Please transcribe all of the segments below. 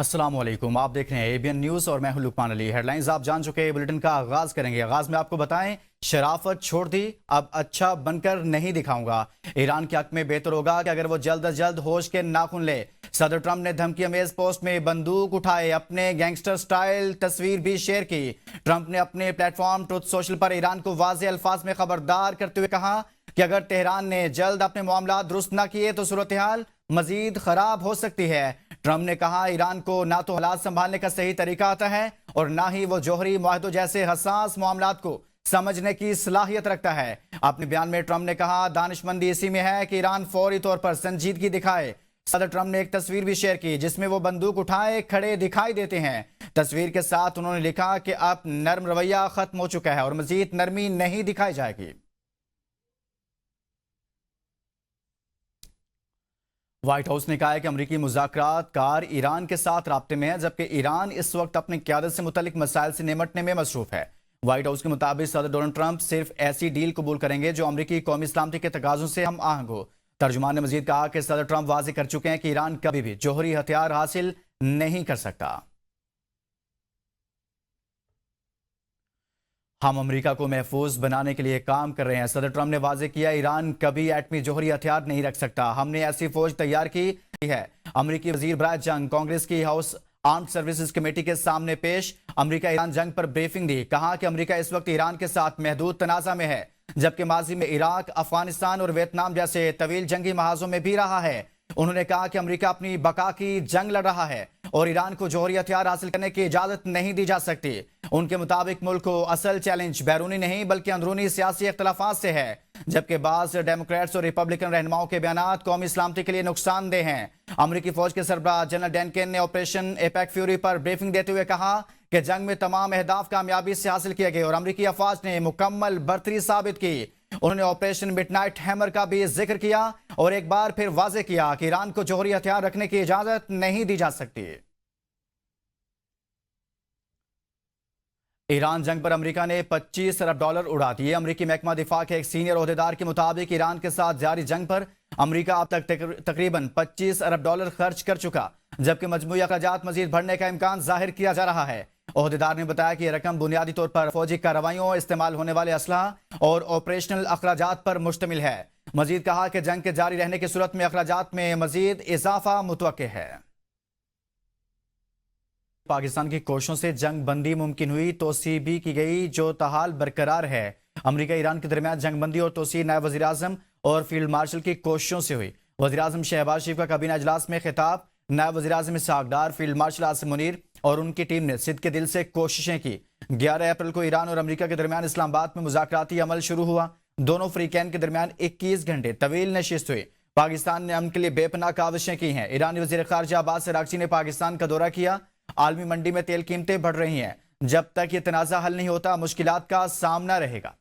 अस्सलाम वालेकुम, आप देख रहे हैं एबीएन न्यूज़ और मैं हूं लुकमान अली। हेडलाइंस आप जान चुके हैं। बुलेटिन का आगाज करेंगे। आगाज में आपको बताएं, शराफत छोड़ दी, अब अच्छा बनकर नहीं दिखाऊंगा। ईरान के हक में बेहतर होगा कि अगर वो जल्द अज जल्द होश के नाखून ले। सदर ट्रंप ने धमकी अमेज पोस्ट में बंदूक उठाए अपने गैंगस्टर स्टाइल तस्वीर भी शेयर की। ट्रंप ने अपने प्लेटफॉर्म ट्रुथ सोशल पर ईरान को वाज़ेह अल्फाज में खबरदार करते हुए कहा कि अगर तेहरान ने जल्द अपने मामला दुरुस्त न किए तो सूरत हाल मजीद खराब हो सकती है। ट्रंप ने कहा ईरान को ना तो हालात संभालने का सही तरीका आता है और ना ही वो जौहरी मुआहदों जैसे हसास मामलात को समझने की सलाहियत रखता है। अपने बयान में ट्रंप ने कहा दानिशमंदी इसी में है कि ईरान फौरी तौर पर संजीदगी दिखाए। सदर ट्रंप ने एक तस्वीर भी शेयर की जिसमें वो बंदूक उठाए खड़े दिखाई देते हैं। तस्वीर के साथ उन्होंने लिखा कि अब नर्म रवैया खत्म हो चुका है और मजीद नरमी नहीं दिखाई जाएगी। व्हाइट हाउस ने कहा है कि अमरीकी मुज़ाकरात कार ईरान के साथ राब्ते में है, जबकि ईरान इस वक्त अपनी क़यादत से मुतल्लिक मसाइल से निमटने में मसरूफ है। व्हाइट हाउस के मुताबिक सदर डोनाल्ड ट्रंप सिर्फ ऐसी डील कबूल करेंगे जो अमरीकी कौमी सलामती के तकाज़ों से हम आहंग हो। तर्जुमान ने मजीद कहा कि सदर ट्रंप वाज़ेह कर चुके हैं कि ईरान कभी भी जौहरी हथियार हासिल नहीं कर सकता। हम अमेरिका को महफूज बनाने के लिए काम कर रहे हैं। सदर ट्रंप ने वाज़ेह किया ईरान कभी एटमी जौहरी हथियार नहीं रख सकता। हमने ऐसी फौज तैयार की है। अमरीकी वजीर बराए जंग कांग्रेस की हाउस आर्म्ड सर्विसेज कमेटी के सामने पेश अमरीका ईरान जंग पर ब्रीफिंग दी। कहा कि अमरीका इस वक्त ईरान के साथ महदूद तनाज़ा में है, जबकि माजी में इराक, अफगानिस्तान और वियतनाम जैसे तवील जंगी महाजों में भी रहा है। उन्होंने कहा कि अमरीका अपनी बका की जंग लड़ रहा है और ईरान को जौहरी हथियार हासिल करने की इजाजत नहीं दी जा सकती। उनके मुताबिक मुल्क को असल चैलेंज बैरूनी नहीं बल्कि अंदरूनी सियासी इख्तलाफात से है, जबकि बाज़ डेमोक्रेट्स और रिपब्लिकन रहनुमाओं के बयानात कौमी सलामती के लिए नुकसानदेह हैं। अमरीकी फौज के सरबराह जनरल डैनकेन ने ऑपरेशन एपेक फ्यूरी पर ब्रीफिंग देते हुए कहा कि जंग में तमाम अहदाफ कामयाबी से हासिल किए गए और अमरीकी अफवाज ने मुकम्मल बर्तरी साबित की। उन्होंने ऑपरेशन मिडनाइट हैमर का भी जिक्र किया और एक बार फिर वाज़ेह किया कि ईरान को जौहरी हथियार रखने की इजाजत नहीं दी जा सकती। ईरान जंग पर अमेरिका ने $25 अरब उड़ा दिए। अमेरिकी महकमा दिफा के एक सीनियर ओहदेदार के मुताबिक ईरान के साथ जारी जंग पर अमेरिका अब तक तकरीबन $25 अरब खर्च कर चुका, जबकि मजमूई अखराजात मजीद बढ़ने का इम्कान जाहिर किया जा रहा है। ओहदेदार ने बताया कि यह रकम बुनियादी तौर पर फौजी कार्रवाइयों, इस्तेमाल होने वाले असलहा और ऑपरेशनल अखराजात पर मुश्तमिल है। मजीद कहा कि जंग के जारी रहने की सूरत में अखराजात में मजीद इजाफा मुतवक्के है। पाकिस्तान की कोशिशों से जंग बंदी मुमकिन हुई, तोसी भी की गई जो ताहाल बरकरार है। अमेरिका ईरान के दरमियान जंग बंदी और तोसी नायब वज़ीर आज़म और फील्ड मार्शल की कोशिशों से हुई। वज़ीर आज़म शहबाज शरीफ का काबीना इजलास में खिताब। नायब वज़ीर आज़म इसहाक डार, फील्ड मार्शल आसिम मुनीर और उनकी टीम ने सिद्ध के दिल से कोशिशें की। 11 अप्रैल को ईरान और अमेरिका के दरमियान इस्लामाबाद में मुज़ाकराती अमल शुरू हुआ। दोनों फ्रीकैन के दरमियान 21 घंटे तवील नशिस्त हुई। पाकिस्तान ने अमन के लिए बेपनाह काविशें की हैं। ईरानी वज़ीर ख़ारिजा अब्बास अराग़ची ने पाकिस्तान का दौरा किया। आलमी मंडी में तेल कीमतें बढ़ रही हैं। जब तक ये तनाज़ा हल नहीं होता मुश्किलात का सामना रहेगा।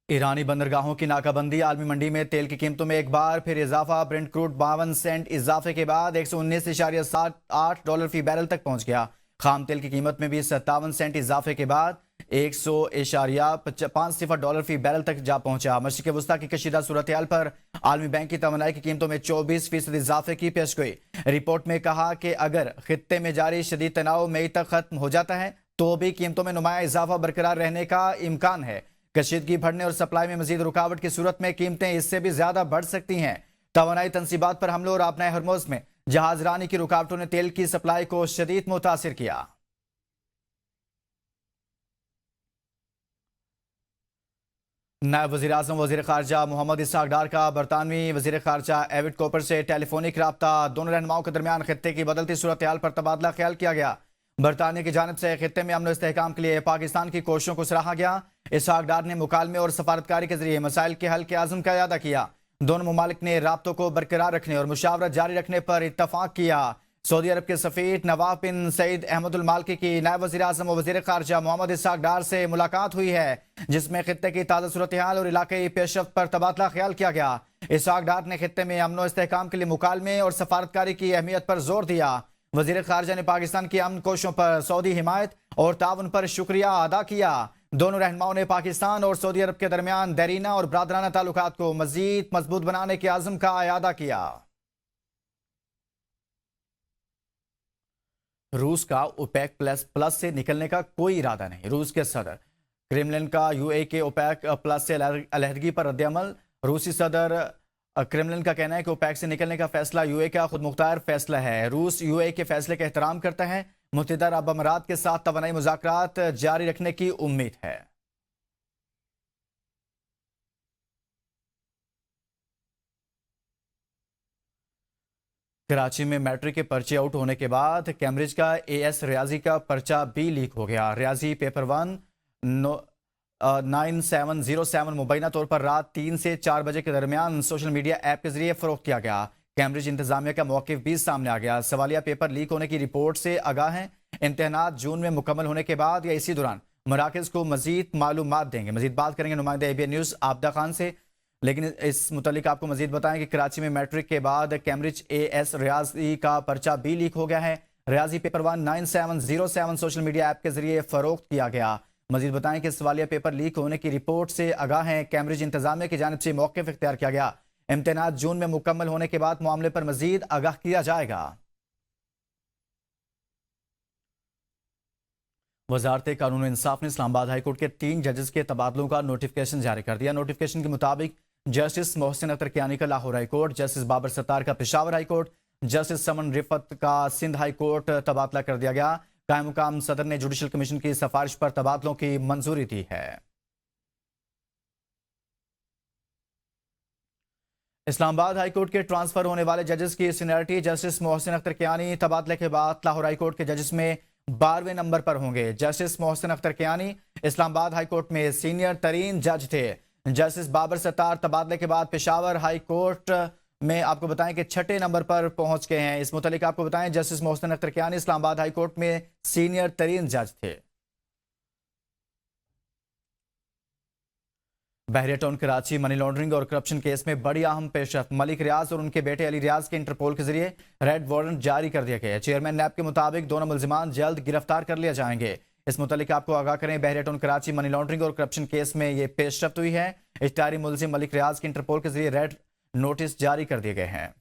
ईरानी बंदरगाहों की नाकाबंदी। आलमी मंडी में तेल की कीमतों में एक बार फिर इजाफा। ब्रेंट क्रूड 52 सेंट इजाफे के बाद $119.78 फी बैरल तक पहुंच गया। खाम तेल की कीमत में भी 57 सेंट इजाफे के बाद $100.50 फी बैरल तक जा पहुंचा। मशरिक़ वस्ता की कशीदा सूरत हाल पर आलमी बैंक की तवानाई की कीमतों में 24% इजाफे की पेशगोई। रिपोर्ट में कहा कि अगर खित्ते में जारी शदीद तनाव मई तक खत्म हो जाता है तो भी कीमतों में नुमाया इजाफा बरकरार रहने का इम्कान है। कशीदगी बढ़ने और सप्लाई में मजीद रुकावट की सूरत में कीमतें इससे भी ज्यादा बढ़ सकती हैं। तवानाई तनसीबात पर हमलों और आपनाए हरमुज में जहाज रानी की रुकावटों ने तेल की सप्लाई को शदीद मुतासिर किया। नायब वज़ीर आज़म वज़ीर ख़ारिजा मोहम्मद इसहाक डार का बरतानवी वज़ीर ख़ारिजा एविड कोपर से टेलीफोनिक रब्ता। दोनों रहनुमाओं के दरमियान खित्ते की बदलती सूरत हाल पर तबादला ख्याल किया गया। बरतानिया की जानिब से खित्ते में अमन इस्तेहकाम के लिए पाकिस्तान की कोशिशों को सराहा गया। इसहाक डार ने मुकालमे और सफारतकारी के जरिए मसाइल के हल के आज़म का इरादा किया। दोनों ममालिक ने राब्तों को बरकरार रखने और मुशावरत जारी रखने पर इत्तफाक किया। सऊदी अरब के सफ़ीर नवाफ बिन सईद अहमदुल मालकी की नायब वज़ीर आज़म और वज़ीर ख़ारिजा मोहम्मद इसहाक डार से मुलाकात हुई है, जिसमें खित्ते की ताज़ा सूरत हाल और इलाक़ाई पेशरफ्त पर तबादला ख्याल किया गया। इसहाक डार ने खित्ते में अमन इस्तेहकाम के लिए मुकालमे और सफारतकारी की अहमियत पर जोर दिया। वज़ीर ख़ारिजा ने पाकिस्तान की अमन कोशिशों पर सऊदी हिमायत और ताउन पर शुक्रिया अदा किया। दोनों रहनुमाओं ने पाकिस्तान और सऊदी अरब के दरमियान देरीना और ब्रादराना ताल्लुकात को मज़ीद मजबूत बनाने के आज़म का इरादा किया। रूस का ओपेक प्लस से निकलने का कोई इरादा नहीं। रूस के सदर क्रेमलिन का यूए के ओपेक प्लस से अलहदगी पर रद्दअमल। रूसी सदर क्रेमलिन का कहना है कि ओपेक से निकलने का फैसला यूए का खुद मुख्तार फैसला है। रूस यूए के फैसले का एहतराम करता है। मुत्तहिदा अरब अमारात के साथ तवानाई मुज़ाकरात जारी रखने की उम्मीद है। कराची में मैट्रिक के पर्चे आउट होने के बाद कैम्ब्रिज का एएस रियाजी का पर्चा भी लीक हो गया। रियाजी पेपर 9707 मुबैना तौर पर रात 3 से 4 बजे के दरमियान सोशल मीडिया ऐप के जरिए फरोख्त किया गया। कैम्ब्रिज इंतजामिया का मौक़िफ़ भी सामने आ गया। सवालिया पेपर लीक होने की रिपोर्ट से आगाह हैं। इम्तिहानात जून में मुकम्मल होने के बाद या इसी दौरान मराकज़ को मजीद मालूमात देंगे। मजीद बात करेंगे नुमाइंदा एबीएन न्यूज़ आबदा खान से, लेकिन इस मुतालिक आपको मजीद बताएं कि कराची में मैट्रिक के बाद कैम्ब्रिज एएस रियाजी का पर्चा भी लीक हो गया है। रियाजी पेपर 9707 सोशल मीडिया ऐप के जरिए फरोख्त किया गया। मजीद बताएं कि सवालिया पेपर लीक होने की रिपोर्ट से आगाह हैं। कैम्ब्रिज इंतजामिया की जानिब से मौक़िफ़ इख्तियार किया गया। इम्तिहानात जून में मुकम्मल होने के बाद मामले पर मजीद आगाह किया जाएगा। वजारत कानून इंसाफ ने इस्लामाबाद हाईकोर्ट के 3 जजेस के तबादलों का नोटिफिकेशन जारी कर दिया। नोटिफिकेशन के मुताबिक जस्टिस मोहसिन अख्तर कियानी का लाहौर हाईकोर्ट, जस्टिस बाबर सत्तार का पेशावर हाईकोर्ट, जस्टिस समन रिफत का सिंध हाईकोर्ट तबादला कर दिया गया। कायम मुकाम सदर ने जुडिशल कमीशन की सिफारिश पर तबादलों की मंजूरी दी है। इस्लामाबाद हाईकोर्ट के ट्रांसफर होने वाले जजेस की सीनियरिटी जस्टिस मोहसिन अख्तर कियानी तबादले के बाद लाहौर हाईकोर्ट के जजेस में 12वें नंबर पर होंगे। जस्टिस मोहसिन अख्तर कियानी इस्लामाबाद हाईकोर्ट में सीनियर तरीन जज थे। जस्टिस बाबर सत्तार तबादले के बाद पेशावर हाईकोर्ट में आपको बताएं कि 6ठे नंबर पर पहुंच गए हैं। इस मुतालिक आपको बताएं जस्टिस मोहसिन अख्तर कियानी इस्लामाबाद हाईकोर्ट में सीनियर तरीन जज थे। बहरिया टाउन कराची मनी लॉन्ड्रिंग और करप्शन केस में बड़ी अहम पेशरफ्त। मलिक रियाज और उनके बेटे अली रियाज के इंटरपोल के जरिए रेड वारंट जारी कर दिया गया। चेयरमैन नैब के मुताबिक दोनों मुल्जिमान जल्द गिरफ्तार कर लिया जाएंगे। इस मुतालिक आपको आगाह करें, बहरिया टाउन कराची मनी लॉन्ड्रिंग और करप्शन केस में यह पेशरफ्त हुई है। इश्तारी मुल्जिम मलिक रियाज के इंटरपोल के जरिए रेड नोटिस जारी कर दिए गए हैं।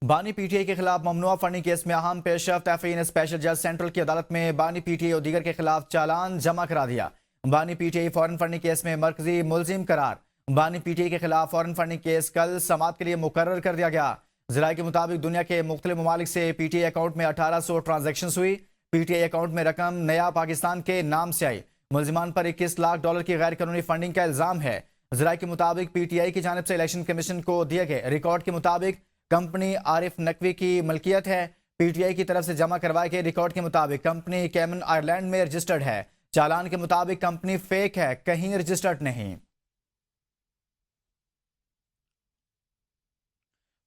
बानी पीटीआई के खिलाफ ममनुआ फंडिंग केस में अहम पेशरफ्त। एफआई ने स्पेशल जज सेंट्रल की अदालत में बानी पीटीआई और दीगर के खिलाफ चालान जमा करा दिया। बानी पीटीआई फॉरेन फंडिंग केस में मरकजी मुलजिम करार। बानी पीटीआई के खिलाफ फॉरेन फंडिंग केस कल समाअत के लिए मुकर्रर कर दिया गया। जराये के मुताबिक दुनिया के मुख्तलिफ ममालिक से पीटीआई अकाउंट में 1800 ट्रांजेक्शन हुई। पीटीआई अकाउंट में रकम नया पाकिस्तान के नाम से आई। मुल्जिमान पर $21 लाख की गैर कानूनी फंडिंग का इल्जाम है। जराये के मुताबिक पीटीआई की जानिब से इलेक्शन कमीशन को दिए गए रिकॉर्ड के मुताबिक कंपनी आरिफ नकवी की मलकियत है। पीटीआई की तरफ से जमा करवाए गए रिकॉर्ड के मुताबिक कंपनी कैमन आयरलैंड में रजिस्टर्ड है। चालान के मुताबिक कंपनी फेक है, कहीं रजिस्टर्ड नहीं।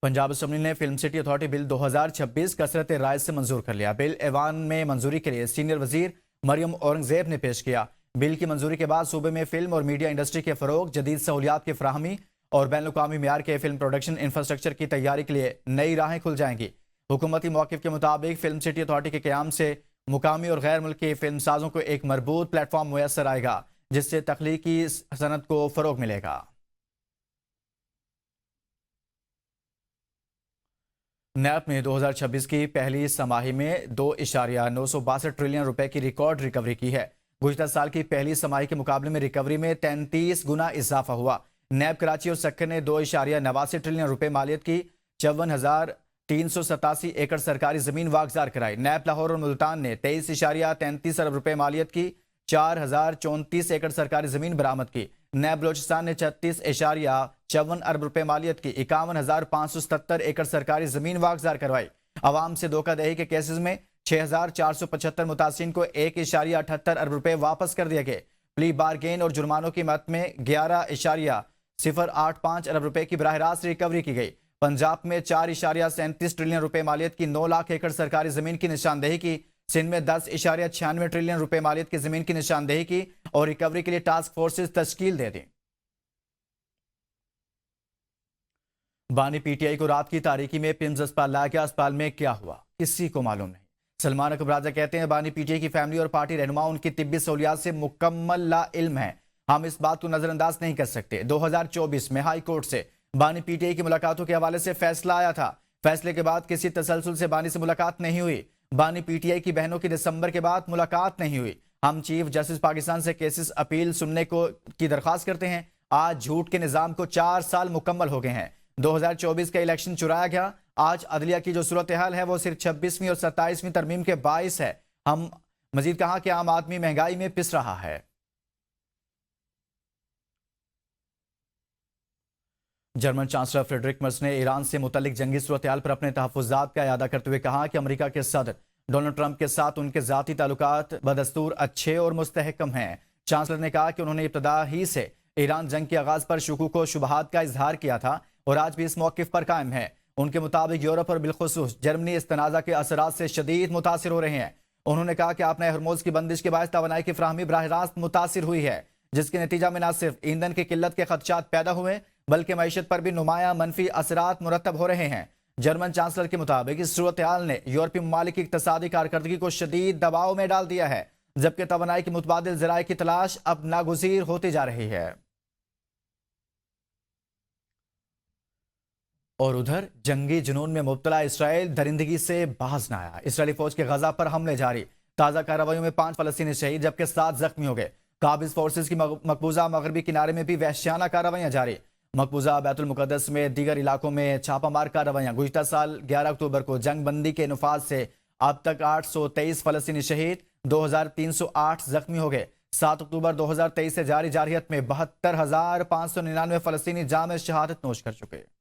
पंजाब असेंबली ने फिल्म सिटी अथॉरिटी बिल 2026 कसरत राय से मंजूर कर लिया। बिल ऐवान में मंजूरी के लिए सीनियर वजीर मरियम औरंगजेब ने पेश किया। बिल की मंजूरी के बाद सूबे में फिल्म और मीडिया इंडस्ट्री के फरोग, जदीद सहूलियात की फराहमी और बैनुल-अक़वामी मेयार के फिल्म प्रोडक्शन इंफ्रास्ट्रक्चर की तैयारी के लिए नई राहें खुल जाएंगी। हुकूमती मौक़िफ़ के मुताबिक फिल्म सिटी अथॉरिटी के क़याम से मुकामी और गैर मुल्की फिल्म साजों को एक मरबूत प्लेटफॉर्म मुयसर आएगा, जिससे तख्लीकी सनत को फ़रोग मिलेगा। नैब में 2026 की पहली समाही में 2.962 ट्रिलियन रुपए की रिकॉर्ड रिकवरी की है। गुज़िश्ता साल की पहली समाही के मुकाबले में रिकवरी में 33 गुना इजाफा हुआ। नैब कराची और सक्कर ने 2.89 ट्रिलियन रुपए मालियत की 54,387 एकड़ सरकारी जमीन वागजार कराई। नैब लाहौर और मुल्तान ने 23.33 अरब रुपए मालियत की 4,034 एकड़ सरकारी जमीन बरामद की। नैब बलोचिस्तान ने 36.54 अरब रुपए मालियत की 51,577 एकड़ सरकारी जमीन वागजार करवाई। अवाम से धोखाधड़ी के केसेस में 6,475 मुतासिरीन को 1.78 अरब रुपए वापस कर दिए गए। प्ली बारगेन और जुर्मानों की मद में 11.085 अरब रुपए की बराह रास्त रिकवरी की गई। पंजाब में 4.37 ट्रिलियन रुपए मालियत की 9 लाख एकड़ सरकारी जमीन की निशानदेही की। सिंध में 10.96 ट्रिलियन रुपए मालियत की जमीन की निशानदेही की और रिकवरी के लिए टास्क फोर्सेस तश्कील दे दी। बानी पीटीआई को रात की तारीकी में पिम्स अस्पताल लाया गया। अस्पताल में क्या हुआ किसी को मालूम नहीं। सलमान अकबर राजा कहते हैं बानी पीटीआई की फैमिली और पार्टी रहनुमा उनकी तिब्बी सहूलियात से मुकम्मल ला इल्म है। हम इस बात को नजरअंदाज नहीं कर सकते। 2024 में हाई कोर्ट से बानी पीटीआई की मुलाकातों के हवाले से फैसला आया था। फैसले के बाद किसी तसलसल से बानी से मुलाकात नहीं हुई। बानी पीटीआई की बहनों की दिसंबर के बाद मुलाकात नहीं हुई। हम चीफ जस्टिस पाकिस्तान से केसेस अपील सुनने की दरख्वास्त करते हैं। आज झूठ के निजाम को 4 साल मुकम्मल हो गए हैं। 2024 का इलेक्शन चुराया गया। आज अदलिया की जो सूरत हाल है वो सिर्फ 26वीं और 27वीं तरमीम के बाइस है। हम मजीद कहा कि आम आदमी महंगाई में पिस रहा है। जर्मन चांसलर फ्रेडरिक मर्ज ने ईरान से मुतल्लिक जंगी सूरत हाल पर अपने तहफ़्फ़ुज़ात का इयादा करते हुए कहा कि अमेरिका के सदर डोनाल्ड ट्रंप के साथ उनके ज़ाती ताल्लुकात बदस्तूर अच्छे और मुस्तहकम हैं। चांसलर ने कहा कि उन्होंने इब्तदा ही से ईरान जंग के आगाज़ पर शुकूक व शुबहात का इजहार किया था और आज भी इस मौक़िफ़ पर कायम है। उनके मुताबिक यूरोप और बिलखुसूस जर्मनी इस तनाज़ा के असरात से शदीद मुतासिर हो रहे हैं। उन्होंने कहा कि आपने हरमुज़ की बंदिश के बायस तवानाई की फ्राहमी बराह रास्त मुतासिर हुई है, जिसके नतीजा में न सिर्फ ईंधन की किल्लत के खदशात पैदा हुए बल्कि मईशत पर भी नुमाया मनफी असरात मुरतब हो रहे हैं। जर्मन चांसलर के मुताबिक इस सूरत हाल ने यूरोपीय ममालिक की इक्तसादी कारकर्दगी को शदीद दबाव में डाल दिया है, जबकि तवानाई की मुतबादिल ज़राए की तलाश अब नागुज़ीर होती जा रही है। और उधर जंगी जुनून में मुब्तला इसराइल दरिंदगी से बाज न आया। इसराइली फौज के गजा पर हमले जारी। ताज़ा कार्रवाइयों में 5 फलस्तीनी शहीद जबकि 7 जख्मी हो गए। काबिज फोर्सेज की मकबूजा मगरबी किनारे में भी वहशियाना कार्रवाइयां जारी। मकबूजा बैतुल मुकद्दस में दीगर इलाकों में छापामार कार्रवाइयां। गुज़िश्ता साल 11 अक्टूबर को जंग बंदी के नफाज से अब तक 823 फलस्तीनी शहीद, 2308 जख्मी हो गए। 7 अक्टूबर 2023 से जारी जारहियत में 72,599 फलस्तीनी जाम शहादत नोश कर चुके।